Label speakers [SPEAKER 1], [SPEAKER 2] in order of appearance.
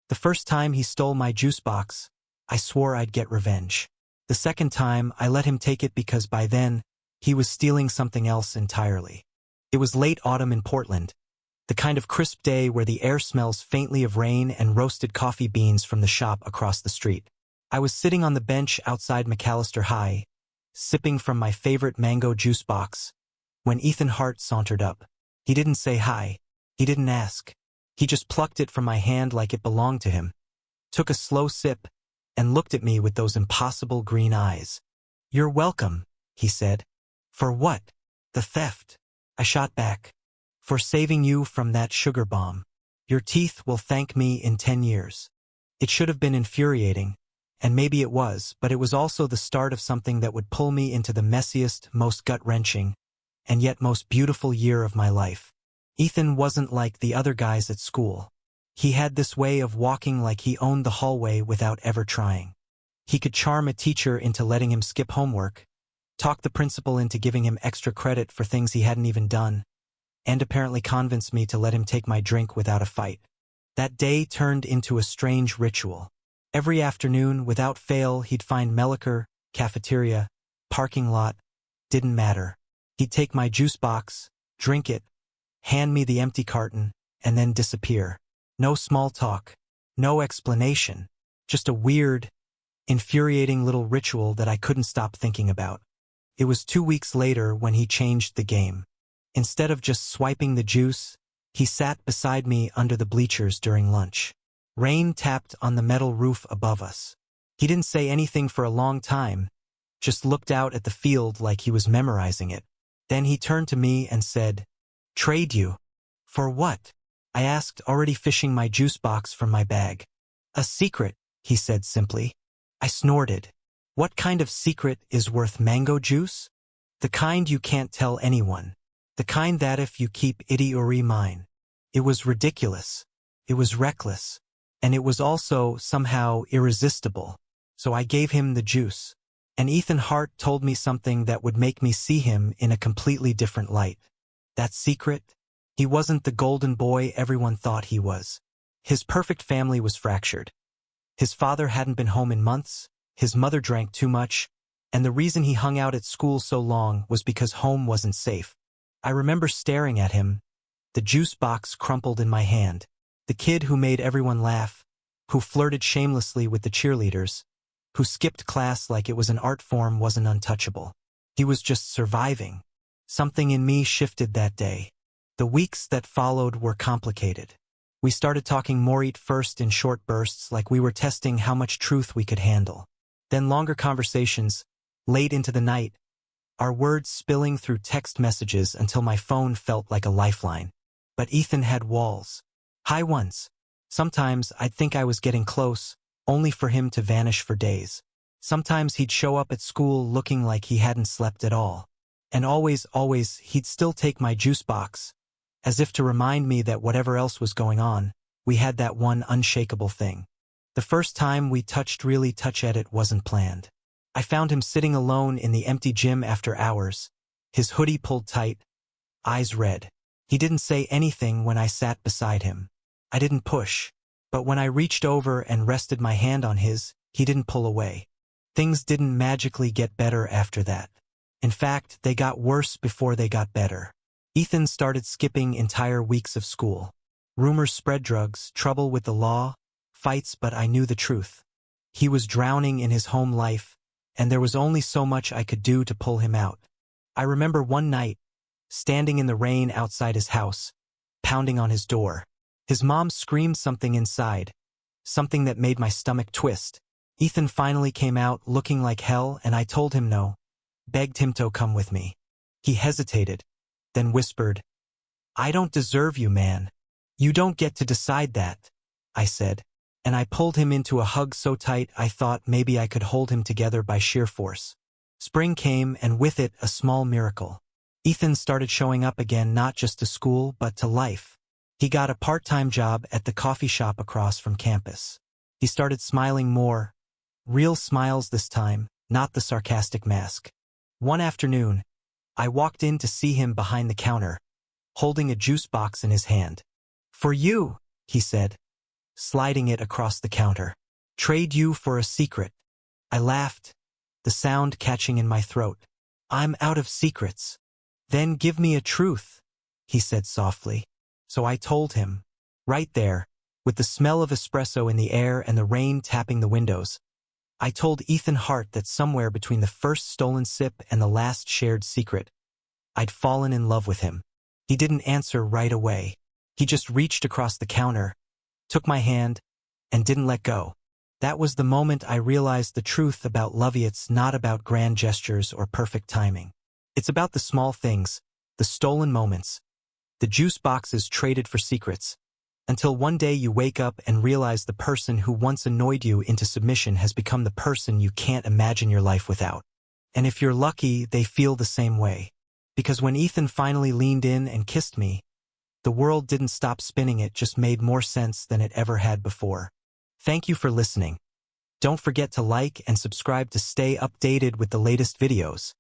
[SPEAKER 1] The first time he stole my juice box, I swore I'd get revenge. The second time, I let him take it because by then, he was stealing something else entirely. It was late autumn in Portland, the kind of crisp day where the air smells faintly of rain and roasted coffee beans from the shop across the street. I was sitting on the bench outside McAllister High, sipping from my favorite mango juice box, when Ethan Hart sauntered up. He didn't say hi. He didn't ask. He just plucked it from my hand like it belonged to him, took a slow sip, and looked at me with those impossible green eyes. "You're welcome," he said. "For what?" "The theft." I shot back. "For saving you from that sugar bomb. Your teeth will thank me in 10 years. It should have been infuriating, and maybe it was, but it was also the start of something that would pull me into the messiest, most gut-wrenching, and yet most beautiful year of my life. Ethan wasn't like the other guys at school. He had this way of walking like he owned the hallway without ever trying. He could charm a teacher into letting him skip homework, talk the principal into giving him extra credit for things he hadn't even done, and apparently convince me to let him take my drink without a fight. That day turned into a strange ritual. Every afternoon, without fail, he'd find Melliker, cafeteria, parking lot, didn't matter. He'd take my juice box, drink it, hand me the empty carton, and then disappear. No small talk, no explanation, just a weird, infuriating little ritual that I couldn't stop thinking about. It was 2 weeks later when he changed the game. Instead of just swiping the juice, he sat beside me under the bleachers during lunch. Rain tapped on the metal roof above us. He didn't say anything for a long time, just looked out at the field like he was memorizing it. Then he turned to me and said, "Trade you." "For what?" I asked, already fishing my juice box from my bag. "A secret," he said simply. I snorted. What kind of secret is worth mango juice? The kind you can't tell anyone. The kind that if you keep itty-uri mine. It was ridiculous. It was reckless. And it was also, somehow, irresistible. So I gave him the juice. And Ethan Hart told me something that would make me see him in a completely different light. That secret? He wasn't the golden boy everyone thought he was. His perfect family was fractured. His father hadn't been home in months, his mother drank too much, and the reason he hung out at school so long was because home wasn't safe. I remember staring at him, the juice box crumpled in my hand. The kid who made everyone laugh, who flirted shamelessly with the cheerleaders, who skipped class like it was an art form wasn't untouchable. He was just surviving. Something in me shifted that day. The weeks that followed were complicated. We started talking more at first in short bursts like we were testing how much truth we could handle. Then longer conversations, late into the night, our words spilling through text messages until my phone felt like a lifeline. But Ethan had walls. High ones. Sometimes I'd think I was getting close, only for him to vanish for days. Sometimes he'd show up at school looking like he hadn't slept at all. And always, he'd still take my juice box, as if to remind me that whatever else was going on, we had that one unshakable thing. The first time we really touched at it wasn't planned. I found him sitting alone in the empty gym after hours, his hoodie pulled tight, eyes red. He didn't say anything when I sat beside him. I didn't push, but when I reached over and rested my hand on his, he didn't pull away. Things didn't magically get better after that. In fact, they got worse before they got better. Ethan started skipping entire weeks of school. Rumors spread, drugs, trouble with the law, fights, but I knew the truth. He was drowning in his home life, and there was only so much I could do to pull him out. I remember one night, standing in the rain outside his house, pounding on his door. His mom screamed something inside, something that made my stomach twist. Ethan finally came out looking like hell, and I told him no, begged him to come with me. He hesitated, then whispered, "I don't deserve you, man. You don't get to decide that," I said, and I pulled him into a hug so tight I thought maybe I could hold him together by sheer force. Spring came, and with it a small miracle. Ethan started showing up again, not just to school but to life. He got a part-time job at the coffee shop across from campus. He started smiling more, real smiles this time, not the sarcastic mask. One afternoon, I walked in to see him behind the counter, holding a juice box in his hand. "For you," he said, sliding it across the counter. Trade you for a secret. I laughed, the sound catching in my throat. I'm out of secrets. Then give me a truth, he said softly. So I told him, right there, with the smell of espresso in the air and the rain tapping the windows. I told Ethan Hart that somewhere between the first stolen sip and the last shared secret, I'd fallen in love with him. He didn't answer right away. He just reached across the counter, took my hand, and didn't let go. That was the moment I realized the truth about love. It's not about grand gestures or perfect timing. It's about the small things, the stolen moments, the juice boxes traded for secrets, until one day you wake up and realize the person who once annoyed you into submission has become the person you can't imagine your life without. And if you're lucky, they feel the same way. Because when Ethan finally leaned in and kissed me, the world didn't stop spinning. It just made more sense than it ever had before. Thank you for listening. Don't forget to like and subscribe to stay updated with the latest videos.